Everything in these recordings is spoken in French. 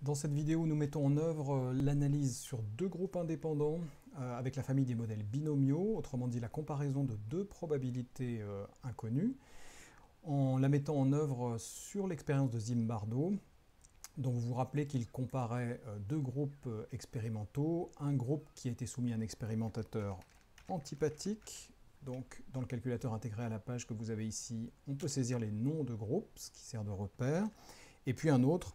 Dans cette vidéo, nous mettons en œuvre l'analyse sur deux groupes indépendants avec la famille des modèles binomiaux, autrement dit la comparaison de deux probabilités inconnues, en la mettant en œuvre sur l'expérience de Zimbardo. Donc vous vous rappelez qu'il comparait deux groupes expérimentaux, un groupe qui a été soumis à un expérimentateur antipathique. Donc dans le calculateur intégré à la page que vous avez ici, on peut saisir les noms de groupes, ce qui sert de repère, et puis un autre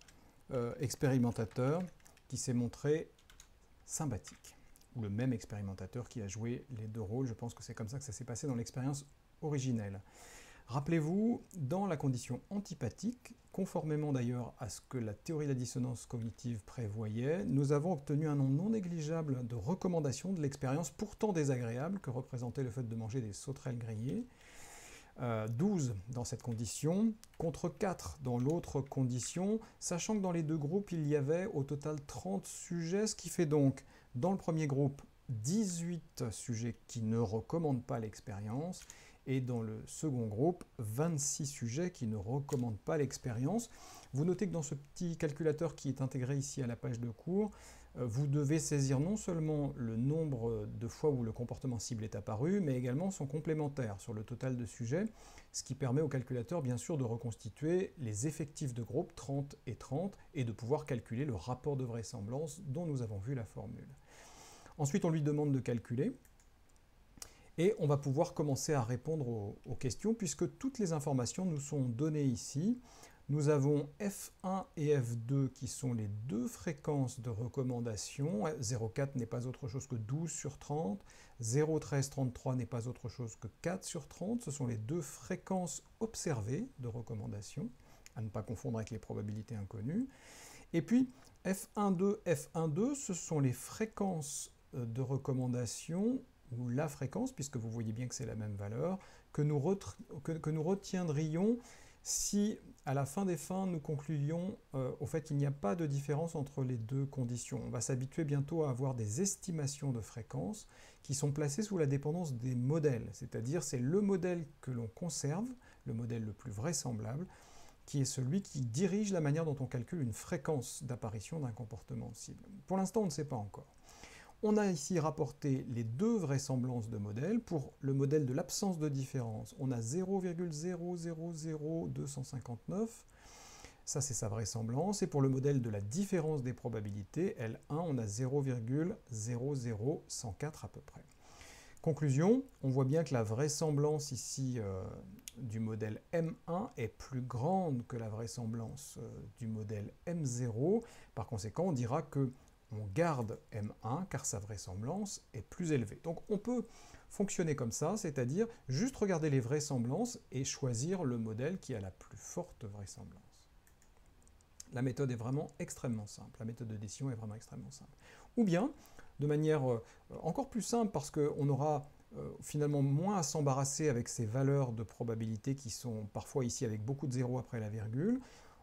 expérimentateur qui s'est montré sympathique, ou le même expérimentateur qui a joué les deux rôles. Je pense que c'est comme ça que ça s'est passé dans l'expérience originelle. Rappelez-vous, dans la condition antipathique, conformément d'ailleurs à ce que la théorie de la dissonance cognitive prévoyait, nous avons obtenu un nombre non négligeable de recommandations de l'expérience pourtant désagréable que représentait le fait de manger des sauterelles grillées. 12 dans cette condition, contre 4 dans l'autre condition, sachant que dans les deux groupes, il y avait au total 30 sujets, ce qui fait donc, dans le premier groupe, 18 sujets qui ne recommandent pas l'expérience, et dans le second groupe, 26 sujets qui ne recommandent pas l'expérience. Vous notez que dans ce petit calculateur qui est intégré ici à la page de cours, vous devez saisir non seulement le nombre de fois où le comportement cible est apparu, mais également son complémentaire sur le total de sujets, ce qui permet au calculateur bien sûr de reconstituer les effectifs de groupe 30 et de pouvoir calculer le rapport de vraisemblance dont nous avons vu la formule. Ensuite, on lui demande de calculer. Et on va pouvoir commencer à répondre aux questions puisque toutes les informations nous sont données ici. Nous avons F1 et F2 qui sont les deux fréquences de recommandation. 0,4 n'est pas autre chose que 12 sur 30. 0,1333 n'est pas autre chose que 4 sur 30. Ce sont les deux fréquences observées de recommandation, à ne pas confondre avec les probabilités inconnues. Et puis F12, F12, ce sont les fréquences de recommandation ou la fréquence, puisque vous voyez bien que c'est la même valeur, que nous retiendrions si, à la fin des fins, nous concluions au fait qu'il n'y a pas de différence entre les deux conditions. On va s'habituer bientôt à avoir des estimations de fréquences qui sont placées sous la dépendance des modèles, c'est-à-dire c'est le modèle que l'on conserve, le modèle le plus vraisemblable, qui est celui qui dirige la manière dont on calcule une fréquence d'apparition d'un comportement cible. Pour l'instant, on ne sait pas encore. On a ici rapporté les deux vraisemblances de modèles. Pour le modèle de l'absence de différence, on a 0,000259. Ça, c'est sa vraisemblance. Et pour le modèle de la différence des probabilités, L1, on a 0,00104 à peu près. Conclusion, on voit bien que la vraisemblance ici du modèle M1 est plus grande que la vraisemblance du modèle M0. Par conséquent, on dira que on garde M1 car sa vraisemblance est plus élevée. Donc on peut fonctionner comme ça, c'est-à-dire juste regarder les vraisemblances et choisir le modèle qui a la plus forte vraisemblance. La méthode est vraiment extrêmement simple, la méthode de décision est vraiment extrêmement simple. Ou bien, de manière encore plus simple, parce qu'on aura finalement moins à s'embarrasser avec ces valeurs de probabilité qui sont parfois ici avec beaucoup de zéros après la virgule,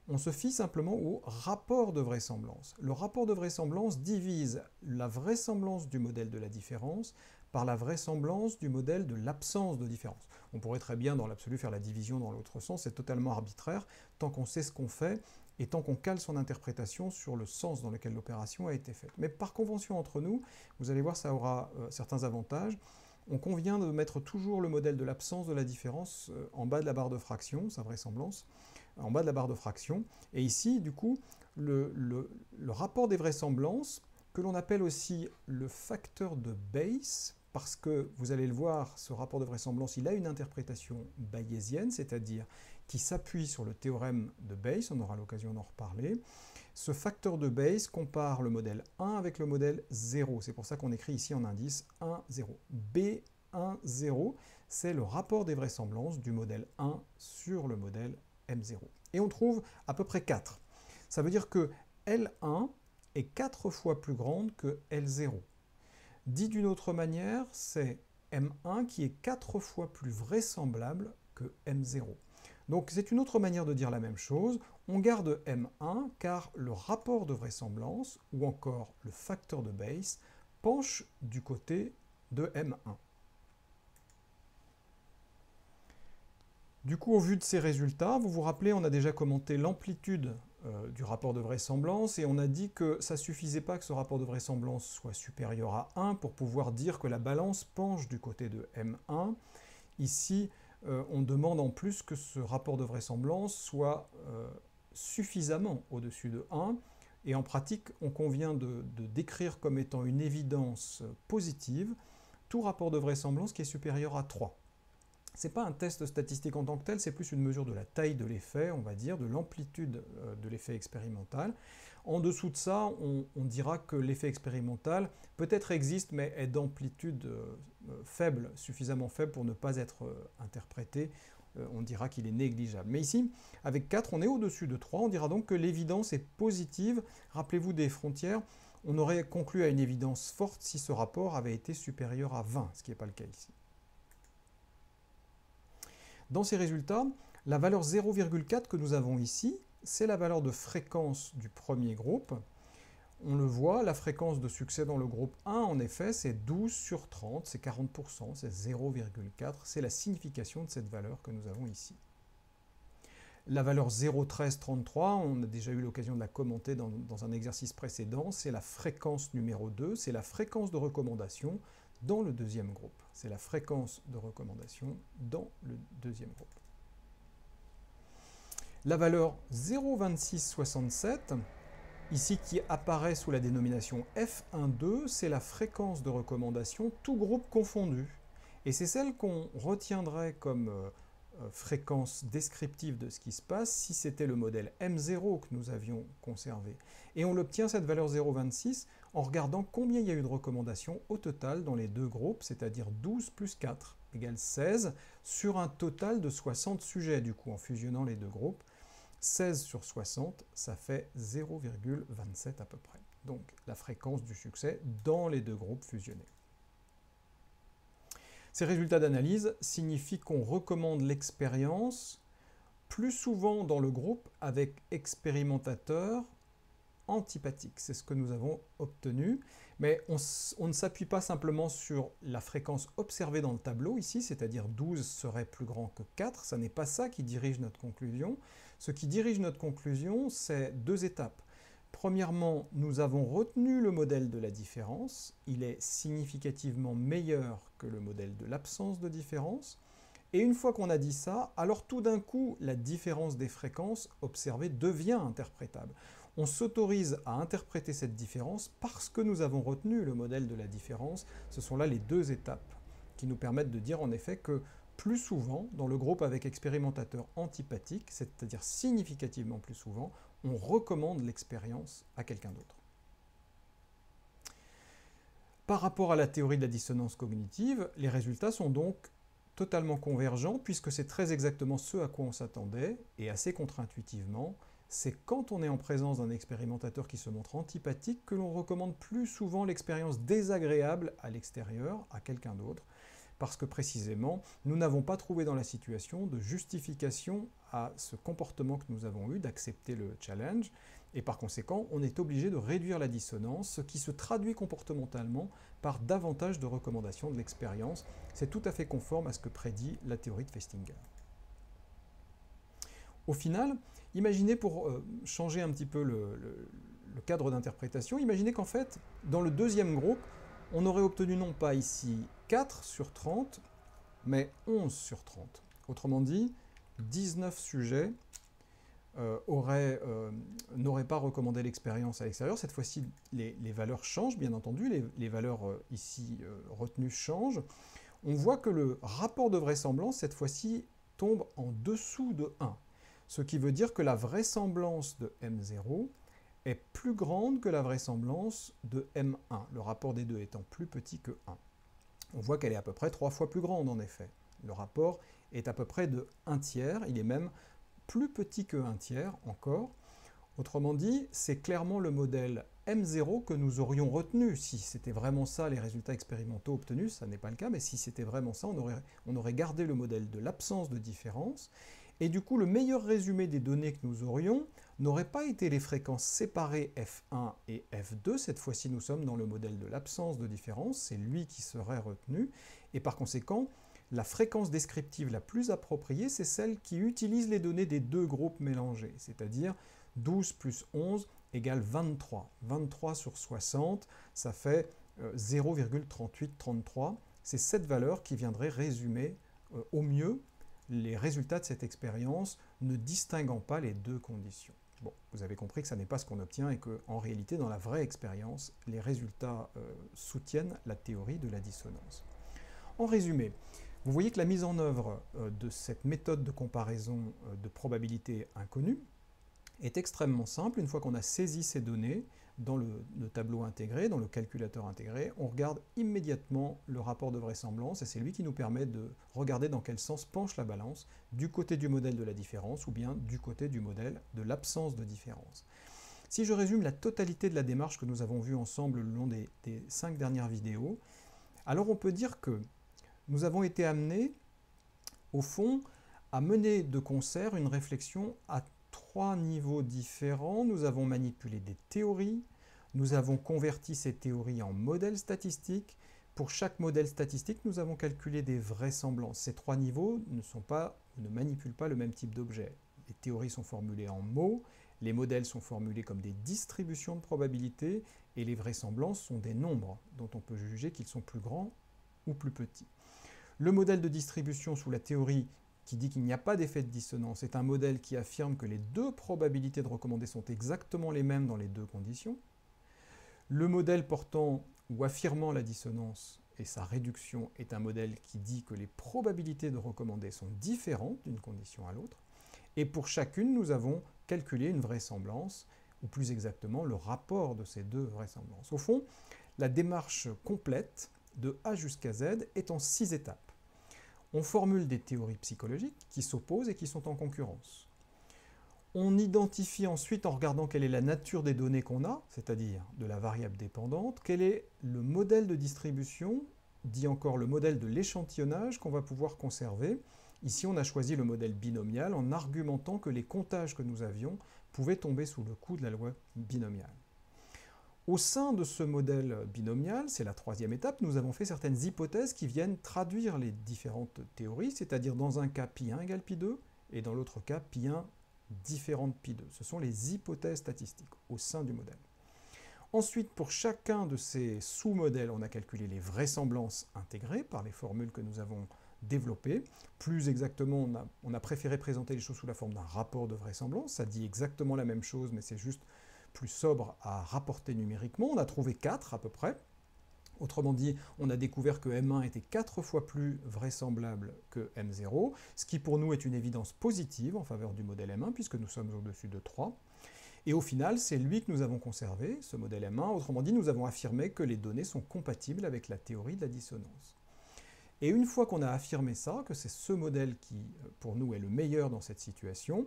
on se fie simplement au rapport de vraisemblance. Le rapport de vraisemblance divise la vraisemblance du modèle de la différence par la vraisemblance du modèle de l'absence de différence. On pourrait très bien dans l'absolu faire la division dans l'autre sens, c'est totalement arbitraire, tant qu'on sait ce qu'on fait et tant qu'on cale son interprétation sur le sens dans lequel l'opération a été faite. Mais par convention entre nous, vous allez voir, ça aura certains avantages. On convient de mettre toujours le modèle de l'absence de la différence en bas de la barre de fraction, sa vraisemblance, en bas de la barre de fraction. Et ici, du coup, le rapport des vraisemblances, que l'on appelle aussi le facteur de Bayes, parce que, vous allez le voir, ce rapport de vraisemblance, il a une interprétation bayésienne, c'est-à-dire qui s'appuie sur le théorème de Bayes, on aura l'occasion d'en reparler. Ce facteur de Bayes compare le modèle 1 avec le modèle 0. C'est pour ça qu'on écrit ici en indice 1, 0. B1, 0, c'est le rapport des vraisemblances du modèle 1 sur le modèle M0. Et on trouve à peu près 4. Ça veut dire que L1 est 4 fois plus grande que L0. Dit d'une autre manière, c'est M1 qui est 4 fois plus vraisemblable que M0. Donc c'est une autre manière de dire la même chose. On garde M1 car le rapport de vraisemblance, ou encore le facteur de Bayes, penche du côté de M1. Du coup, au vu de ces résultats, vous vous rappelez, on a déjà commenté l'amplitude du rapport de vraisemblance, et on a dit que ça ne suffisait pas que ce rapport de vraisemblance soit supérieur à 1 pour pouvoir dire que la balance penche du côté de M1. Ici, on demande en plus que ce rapport de vraisemblance soit suffisamment au-dessus de 1, et en pratique, on convient de décrire comme étant une évidence positive tout rapport de vraisemblance qui est supérieur à 3. Ce n'est pas un test statistique en tant que tel, c'est plus une mesure de la taille de l'effet, on va dire, de l'amplitude de l'effet expérimental. En dessous de ça, on dira que l'effet expérimental peut-être existe, mais est d'amplitude faible, suffisamment faible pour ne pas être interprété. On dira qu'il est négligeable. Mais ici, avec 4, on est au-dessus de 3. On dira donc que l'évidence est positive. Rappelez-vous des frontières, on aurait conclu à une évidence forte si ce rapport avait été supérieur à 20, ce qui n'est pas le cas ici. Dans ces résultats, la valeur 0,4 que nous avons ici, c'est la valeur de fréquence du premier groupe. On le voit, la fréquence de succès dans le groupe 1, en effet, c'est 12 sur 30, c'est 40%, c'est 0,4, c'est la signification de cette valeur que nous avons ici. La valeur 0,1333, on a déjà eu l'occasion de la commenter dans un exercice précédent, c'est la fréquence numéro 2, c'est la fréquence de recommandation dans le deuxième groupe. C'est la fréquence de recommandation dans le deuxième groupe. La valeur 0,2667, ici qui apparaît sous la dénomination F12, c'est la fréquence de recommandation, tout groupe confondu. Et c'est celle qu'on retiendrait comme fréquence descriptive de ce qui se passe si c'était le modèle M0 que nous avions conservé. Et on l'obtient, cette valeur 0,26, en regardant combien il y a eu de recommandations au total dans les deux groupes, c'est-à-dire 12 plus 4 égale 16, sur un total de 60 sujets, du coup, en fusionnant les deux groupes. 16 sur 60, ça fait 0,27 à peu près. Donc la fréquence du succès dans les deux groupes fusionnés. Ces résultats d'analyse signifient qu'on recommande l'expérience plus souvent dans le groupe avec expérimentateurs antipathiques. C'est ce que nous avons obtenu, mais on ne s'appuie pas simplement sur la fréquence observée dans le tableau ici, c'est-à-dire 12 serait plus grand que 4, ça n'est pas ça qui dirige notre conclusion. Ce qui dirige notre conclusion, c'est deux étapes. Premièrement, nous avons retenu le modèle de la différence. Il est significativement meilleur que le modèle de l'absence de différence. Et une fois qu'on a dit ça, alors tout d'un coup, la différence des fréquences observées devient interprétable. On s'autorise à interpréter cette différence parce que nous avons retenu le modèle de la différence. Ce sont là les deux étapes qui nous permettent de dire en effet que plus souvent, dans le groupe avec expérimentateurs antipathiques, c'est-à-dire significativement plus souvent, on recommande l'expérience à quelqu'un d'autre. Par rapport à la théorie de la dissonance cognitive, les résultats sont donc totalement convergents, puisque c'est très exactement ce à quoi on s'attendait, et assez contre-intuitivement, c'est quand on est en présence d'un expérimentateur qui se montre antipathique que l'on recommande plus souvent l'expérience désagréable à l'extérieur, à quelqu'un d'autre, parce que précisément, nous n'avons pas trouvé dans la situation de justification à ce comportement que nous avons eu, d'accepter le challenge, et par conséquent, on est obligé de réduire la dissonance, ce qui se traduit comportementalement par davantage de recommandations de l'expérience. C'est tout à fait conforme à ce que prédit la théorie de Festinger. Au final, imaginez, pour changer un petit peu le cadre d'interprétation, imaginez qu'en fait, dans le deuxième groupe, on aurait obtenu non pas ici 4 sur 30, mais 11 sur 30. Autrement dit, 19 sujets n'auraient pas recommandé l'expérience à l'extérieur. Cette fois-ci, les valeurs changent, bien entendu, les valeurs ici retenues changent. On voit que le rapport de vraisemblance, cette fois-ci, tombe en dessous de 1, ce qui veut dire que la vraisemblance de M0 est plus grande que la vraisemblance de M1, le rapport des deux étant plus petit que 1. On voit qu'elle est à peu près 3 fois plus grande en effet. Le rapport est à peu près de 1/3, il est même plus petit que 1/3 encore. Autrement dit, c'est clairement le modèle M0 que nous aurions retenu. Si c'était vraiment ça les résultats expérimentaux obtenus, ça n'est pas le cas, mais si c'était vraiment ça, on aurait gardé le modèle de l'absence de différence. Et du coup, le meilleur résumé des données que nous aurions n'aurait pas été les fréquences séparées F1 et F2. Cette fois-ci, nous sommes dans le modèle de l'absence de différence. C'est lui qui serait retenu. Et par conséquent, la fréquence descriptive la plus appropriée, c'est celle qui utilise les données des deux groupes mélangés, c'est-à-dire 12 plus 11 égale 23. 23 sur 60, ça fait 0,3833. C'est cette valeur qui viendrait résumer au mieux les résultats de cette expérience, ne distinguant pas les deux conditions. Bon, vous avez compris que ça n'est pas ce qu'on obtient et qu'en réalité, dans la vraie expérience, les résultats soutiennent la théorie de la dissonance. En résumé, vous voyez que la mise en œuvre de cette méthode de comparaison de probabilités inconnues est extrêmement simple. Une fois qu'on a saisi ces données dans le tableau intégré, dans le calculateur intégré, on regarde immédiatement le rapport de vraisemblance et c'est lui qui nous permet de regarder dans quel sens penche la balance, du côté du modèle de la différence ou bien du côté du modèle de l'absence de différence. Si je résume la totalité de la démarche que nous avons vue ensemble le long des 5 dernières vidéos, alors on peut dire que nous avons été amenés, au fond, à mener de concert une réflexion à 3 niveaux différents. Nous avons manipulé des théories, nous avons converti ces théories en modèles statistiques. Pour chaque modèle statistique, nous avons calculé des vraisemblances. Ces 3 niveaux ne manipulent pas le même type d'objet. Les théories sont formulées en mots, les modèles sont formulés comme des distributions de probabilités, et les vraisemblances sont des nombres dont on peut juger qu'ils sont plus grands ou plus petits. Le modèle de distribution sous la théorie qui dit qu'il n'y a pas d'effet de dissonance est un modèle qui affirme que les deux probabilités de recommander sont exactement les mêmes dans les deux conditions. Le modèle portant ou affirmant la dissonance et sa réduction est un modèle qui dit que les probabilités de recommander sont différentes d'une condition à l'autre. Et pour chacune, nous avons calculé une vraisemblance, ou plus exactement le rapport de ces deux vraisemblances. Au fond, la démarche complète de A jusqu'à Z est en 6 étapes. On formule des théories psychologiques qui s'opposent et qui sont en concurrence. On identifie ensuite, en regardant quelle est la nature des données qu'on a, c'est-à-dire de la variable dépendante, quel est le modèle de distribution, dit encore le modèle de l'échantillonnage qu'on va pouvoir conserver. Ici, on a choisi le modèle binomial en argumentant que les comptages que nous avions pouvaient tomber sous le coup de la loi binomiale. Au sein de ce modèle binomial, c'est la 3e étape, nous avons fait certaines hypothèses qui viennent traduire les différentes théories, c'est-à-dire dans un cas pi1 égale pi2 et dans l'autre cas pi1 différent de pi2. Ce sont les hypothèses statistiques au sein du modèle. Ensuite, pour chacun de ces sous-modèles, on a calculé les vraisemblances intégrées par les formules que nous avons développées. Plus exactement, on a préféré présenter les choses sous la forme d'un rapport de vraisemblance. Ça dit exactement la même chose, mais c'est juste plus sobre à rapporter numériquement. On a trouvé 4 à peu près. Autrement dit, on a découvert que M1 était 4 fois plus vraisemblable que M0, ce qui pour nous est une évidence positive en faveur du modèle M1, puisque nous sommes au-dessus de 3. Et au final, c'est lui que nous avons conservé, ce modèle M1. Autrement dit, nous avons affirmé que les données sont compatibles avec la théorie de la dissonance. Et une fois qu'on a affirmé ça, que c'est ce modèle qui, pour nous, est le meilleur dans cette situation,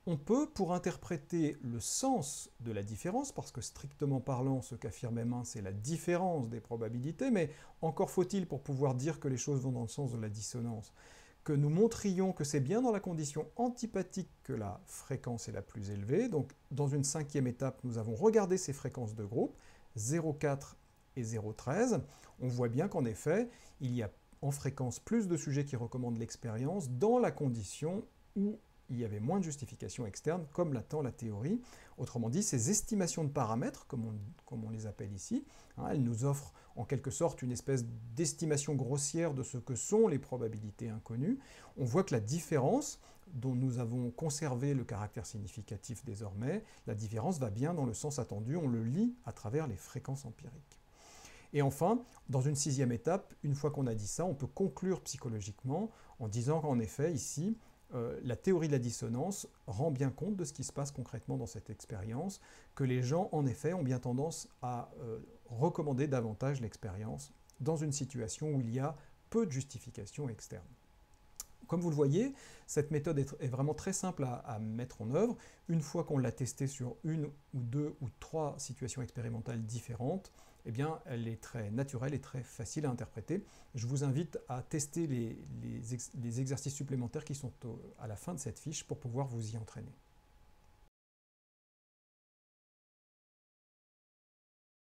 on peut, pour interpréter le sens de la différence, parce que strictement parlant, ce qu'affirme M1, c'est la différence des probabilités, mais encore faut-il, pour pouvoir dire que les choses vont dans le sens de la dissonance, que nous montrions que c'est bien dans la condition antipathique que la fréquence est la plus élevée. Donc, dans une 5e étape, nous avons regardé ces fréquences de groupe, 0,4 et 0,13. On voit bien qu'en effet, il y a en fréquence plus de sujets qui recommandent l'expérience dans la condition où il y avait moins de justification externe, comme l'attend la théorie. Autrement dit, ces estimations de paramètres, comme on les appelle ici, elles nous offrent en quelque sorte une espèce d'estimation grossière de ce que sont les probabilités inconnues. On voit que la différence, dont nous avons conservé le caractère significatif désormais, la différence va bien dans le sens attendu, on le lit à travers les fréquences empiriques. Et enfin, dans une 6e étape, une fois qu'on a dit ça, on peut conclure psychologiquement en disant qu'en effet, ici, la théorie de la dissonance rend bien compte de ce qui se passe concrètement dans cette expérience, que les gens, en effet, ont bien tendance à recommander davantage l'expérience dans une situation où il y a peu de justification externe. Comme vous le voyez, cette méthode est vraiment très simple à mettre en œuvre. Une fois qu'on l'a testée sur 1 ou 2 ou 3 situations expérimentales différentes, eh bien, elle est très naturelle et très facile à interpréter. Je vous invite à tester les exercices supplémentaires qui sont à la fin de cette fiche pour pouvoir vous y entraîner.